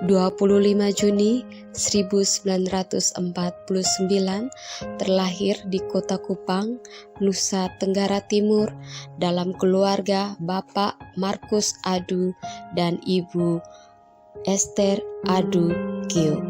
25 Juni 1949 terlahir di Kota Kupang, Nusa Tenggara Timur dalam keluarga Bapak Markus Adu dan Ibu Esther Adu Kio.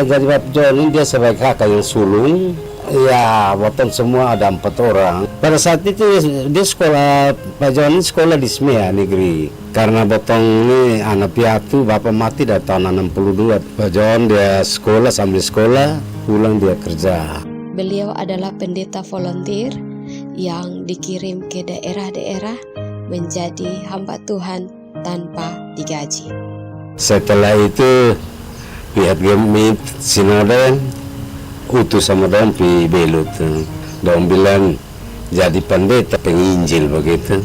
Jadi Bapak John ini dia sebagai kakak yang sulung. Ya, boton semua ada 4 orang. Pada saat itu dia sekolah, Pak John ini sekolah di SMEA negeri. Karena boton ini anak piatu, bapak mati dari tahun 62. Pak John dia sekolah, sambil sekolah, pulang dia kerja. Beliau adalah pendeta volunteer yang dikirim ke daerah-daerah menjadi hamba Tuhan tanpa digaji. Setelah itu, pihak Gemit Sinode utus sama dong pi belut. Dong bilang jadi pendeta penginjil begitu.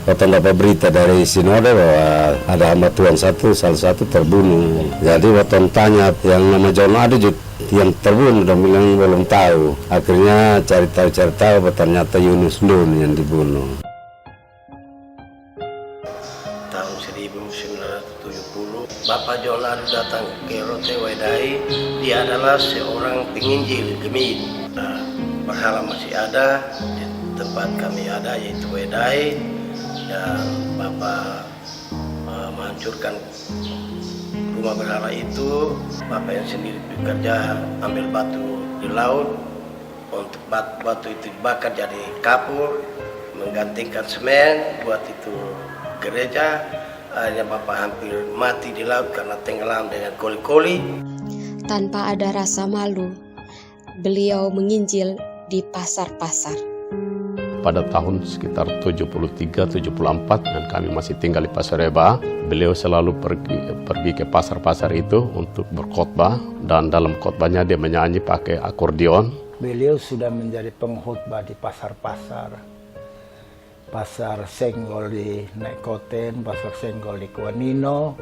Waktu dapat berita dari Sinode bahwa ada hamba Tuhan salah satu terbunuh. Jadi waktu tanya yang nama John Adu yang terbunuh, dong bilang belum tahu. Akhirnya cari tahu, ternyata Yunus Lun yang dibunuh. Tahun 1970, Bapak John Adu datang ke Rote Wedai. Dia adalah seorang penginjil Gemit. Berhala masih ada, di tempat kami ada yaitu Wedai. Dan Bapak menghancurkan rumah berhala itu. Bapak yang sendiri bekerja ambil batu di laut. Untuk batu itu dibakar jadi kapur, menggantikan semen, buat itu gereja. Akhirnya Bapak hampir mati di laut karena tenggelam dengan koli-koli. Tanpa ada rasa malu, beliau menginjil di pasar-pasar. Pada tahun sekitar 73-74 dan kami masih tinggal di Pasareba, beliau selalu pergi ke pasar-pasar itu untuk berkhotbah, dan dalam khotbahnya dia menyanyi pakai akordeon. Beliau sudah menjadi pengkhotbah di pasar-pasar. Pasar Senggol di Nekoten, pasar Senggol di Kuanino,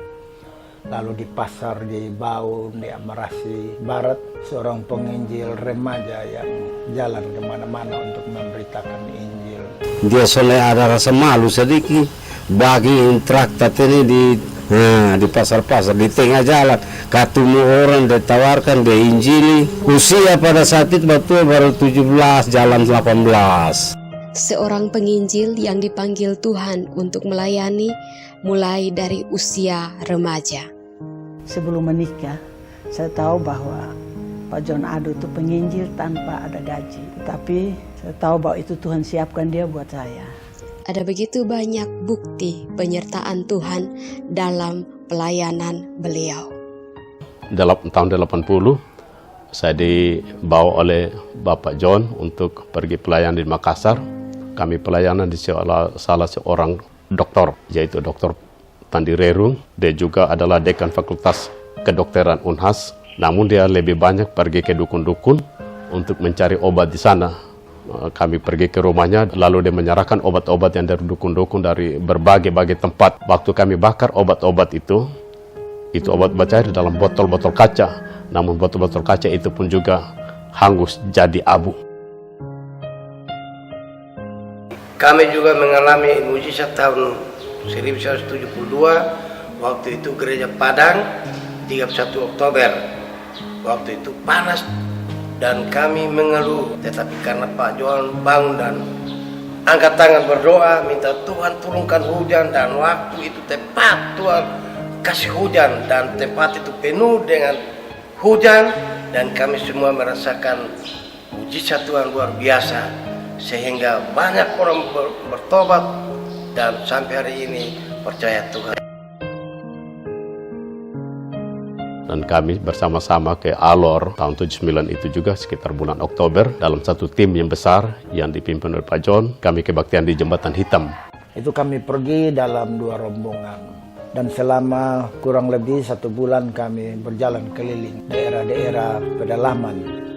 lalu di pasar di Baun, di Amarasi Barat, seorang penginjil remaja yang jalan kemana-mana untuk memberitakan Injil. Dia soalnya ada rasa malu sedikit bagi traktat ini di pasar-pasar, di tengah jalan. Ketemu orang ditawarkan, dia injili. Usia pada saat itu betul baru 17, jalan 18. Seorang penginjil yang dipanggil Tuhan untuk melayani mulai dari usia remaja. Sebelum menikah, saya tahu bahwa Pak John Adu itu penginjil tanpa ada gaji. Tapi saya tahu bahwa itu Tuhan siapkan dia buat saya. Ada begitu banyak bukti penyertaan Tuhan dalam pelayanan beliau. Dalam tahun 80, saya dibawa oleh Bapak John untuk pergi pelayanan di Makassar. Kami pelayanan di salah seorang dokter, yaitu Dr. Tandi Rerung. Dia juga adalah dekan Fakultas Kedokteran Unhas. Namun dia lebih banyak pergi ke dukun-dukun untuk mencari obat di sana. Kami pergi ke rumahnya, lalu dia menyerahkan obat-obat yang dari dukun-dukun dari berbagai tempat. Waktu kami bakar obat-obat itu obat-obat cair dalam botol-botol kaca. Namun botol-botol kaca itu pun juga hangus jadi abu. Kami juga mengalami mujizat tahun 1972, waktu itu gereja Padang, 31 Oktober. Waktu itu panas dan kami mengeluh, tetapi karena Pak John bangun dan angkat tangan berdoa, minta Tuhan turunkan hujan, dan waktu itu tepat Tuhan kasih hujan, dan tempat itu penuh dengan hujan, dan kami semua merasakan mujizat Tuhan luar biasa, sehingga banyak orang bertobat dan sampai hari ini percaya Tuhan. Dan kami bersama-sama ke Alor tahun 79 itu juga sekitar bulan Oktober dalam satu tim yang besar yang dipimpin oleh Pak John. Kami kebaktian di Jembatan Hitam. Itu kami pergi dalam 2 rombongan. Dan selama kurang lebih 1 bulan kami berjalan keliling daerah-daerah pedalaman.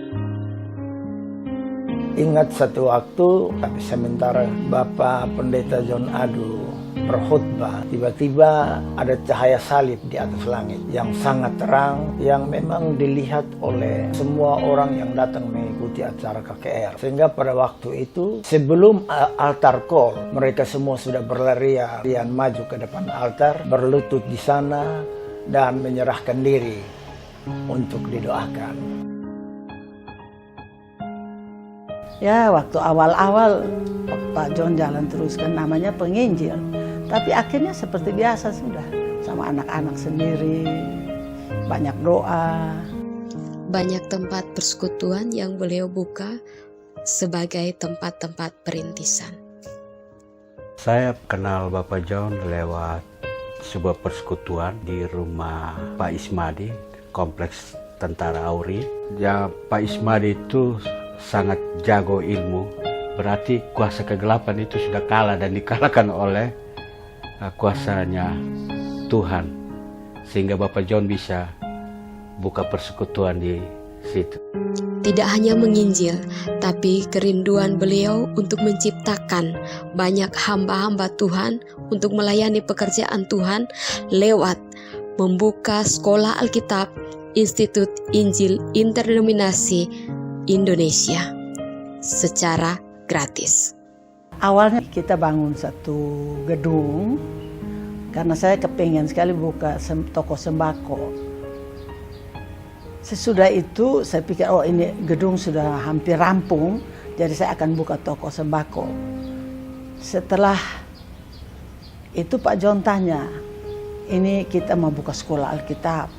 Ingat satu waktu, sementara Bapak Pendeta John Adu berkhutbah, tiba-tiba ada cahaya salib di atas langit yang sangat terang, yang memang dilihat oleh semua orang yang datang mengikuti acara KKR. Sehingga pada waktu itu, sebelum altar call, mereka semua sudah berlarian maju ke depan altar, berlutut di sana, dan menyerahkan diri untuk didoakan. Ya, waktu awal-awal Pak John jalan terus kan namanya penginjil. Tapi akhirnya seperti biasa sudah, sama anak-anak sendiri, banyak doa. Banyak tempat persekutuan yang beliau buka sebagai tempat-tempat perintisan. Saya kenal Bapak John lewat sebuah persekutuan di rumah Pak Ismadi, Kompleks Tentara Auri. Ya, Pak Ismadi itu sangat jago ilmu, berarti kuasa kegelapan itu sudah kalah dan dikalahkan oleh kuasanya Tuhan, sehingga Bapak John bisa buka persekutuan di situ. Tidak hanya menginjil, tapi kerinduan beliau untuk menciptakan banyak hamba-hamba Tuhan untuk melayani pekerjaan Tuhan lewat membuka sekolah Alkitab Institut Injil Interdenominasi Indonesia secara gratis. Awalnya kita bangun satu gedung karena saya kepengen sekali buka toko sembako. Sesudah itu saya pikir, oh ini gedung sudah hampir rampung, jadi saya akan buka toko sembako. Setelah itu Pak John tanya, ini kita mau buka sekolah Alkitab.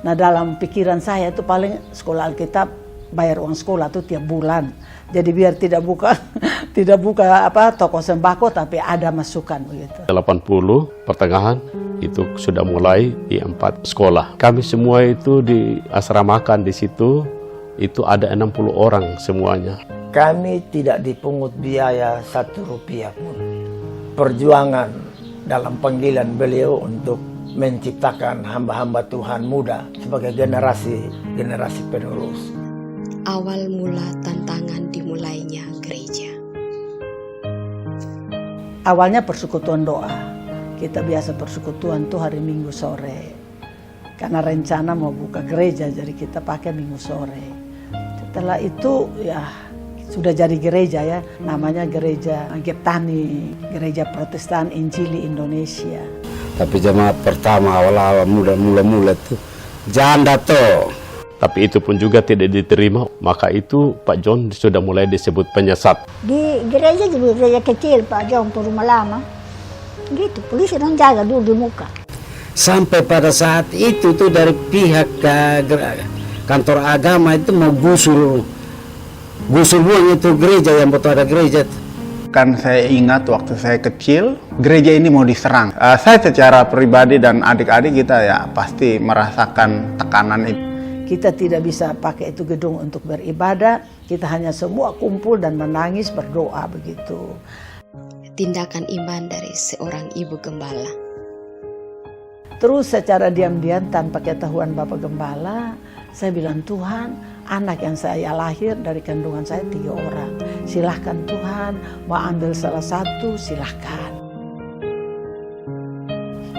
Nah, dalam pikiran saya itu paling sekolah Alkitab bayar uang sekolah tuh tiap bulan. Jadi biar tidak buka toko sembako tapi ada masukan begitu. 80 pertengahan itu sudah mulai di 4 sekolah. Kami semua itu diasramakan di situ, itu ada 60 orang semuanya. Kami tidak dipungut biaya 1 rupiah pun. Perjuangan dalam panggilan beliau untuk menciptakan hamba-hamba Tuhan muda sebagai generasi penerus. Awal mula tantangan dimulainya gereja. Awalnya persekutuan doa. Kita biasa persekutuan tuh hari Minggu sore. Karena rencana mau buka gereja, jadi kita pakai Minggu sore. Setelah itu ya sudah jadi gereja ya, namanya Gereja Geptani, Gereja Protestan Injili Indonesia. Tapi jemaat pertama awal-awal mula-mula tuh janda tuh. Tapi itu pun juga tidak diterima, maka itu Pak John sudah mulai disebut penyesat. Di gereja juga gereja kecil Pak John, rumah lama. Gitu, polisi orang jaga dulu di muka. Sampai pada saat itu tuh dari pihak kantor agama itu mau gusur buang itu gereja yang betul ada gereja. Kan saya ingat waktu saya kecil, gereja ini mau diserang. Saya secara pribadi dan adik-adik kita ya pasti merasakan tekanan itu. Kita tidak bisa pakai itu gedung untuk beribadah, kita hanya semua kumpul dan menangis berdoa begitu. Tindakan iman dari seorang ibu gembala. Terus secara diam-diam tanpa ketahuan Bapak Gembala, saya bilang, Tuhan, anak yang saya lahir dari kandungan saya 3 orang. Silahkan Tuhan, mau ambil salah satu, silahkan.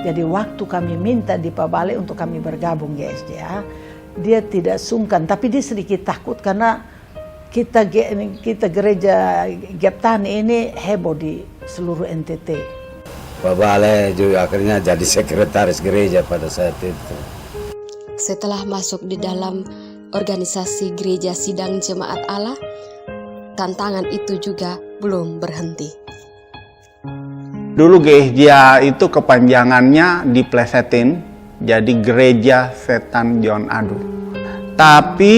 Jadi waktu kami minta di Pak Bale untuk kami bergabung di SDA, dia tidak sungkan, tapi dia sedikit takut karena kita gereja Geptani ini heboh di seluruh NTT. Pak Bale juga akhirnya jadi sekretaris gereja pada saat itu. Setelah masuk di dalam organisasi Gereja Sidang Jemaat Allah, tantangan itu juga belum berhenti. Dulu gereja itu kepanjangannya diplesetin jadi Gereja Setan John Adu. Tapi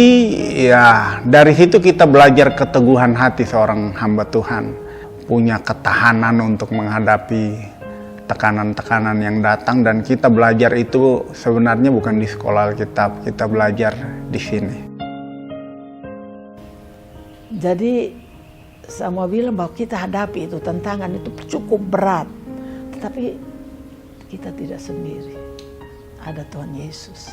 ya dari situ kita belajar keteguhan hati seorang hamba Tuhan, punya ketahanan untuk menghadapi tekanan-tekanan yang datang, dan kita belajar itu sebenarnya bukan di sekolah Alkitab, kita belajar di sini. Jadi semua bilang bahwa kita hadapi itu tantangan itu cukup berat, tetapi kita tidak sendiri. Ada Tuhan Yesus.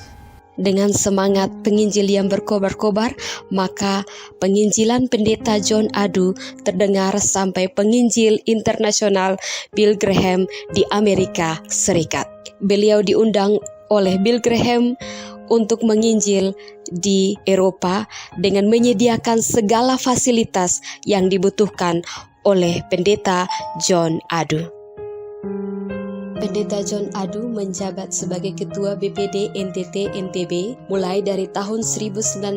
Dengan semangat penginjil yang berkobar-kobar, maka penginjilan Pendeta John Adu terdengar sampai penginjil internasional Bill Graham di Amerika Serikat. Beliau diundang oleh Bill Graham untuk menginjil di Eropa dengan menyediakan segala fasilitas yang dibutuhkan oleh Pendeta John Adu. Pendeta John Adu menjabat sebagai Ketua BPD NTT NTB mulai dari tahun 1982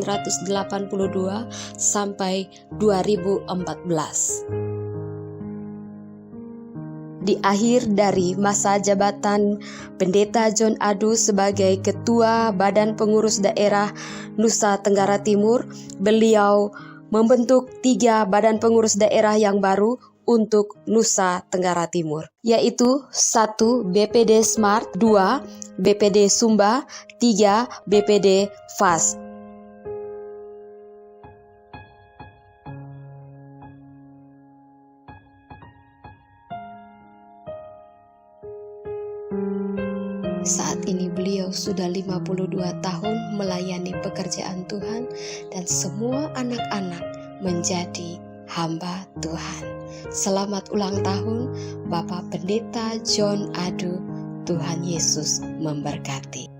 sampai 2014. Di akhir dari masa jabatan Pendeta John Adu sebagai Ketua Badan Pengurus Daerah Nusa Tenggara Timur, beliau membentuk 3 badan pengurus daerah yang baru untuk Nusa Tenggara Timur, yaitu 1. BPD Smart, 2. BPD Sumba, 3. BPD FAS. Saat ini beliau sudah 52 tahun melayani pekerjaan Tuhan dan semua anak-anak menjadi hamba Tuhan. Selamat ulang tahun Bapak Pendeta John Adu. Tuhan Yesus memberkati.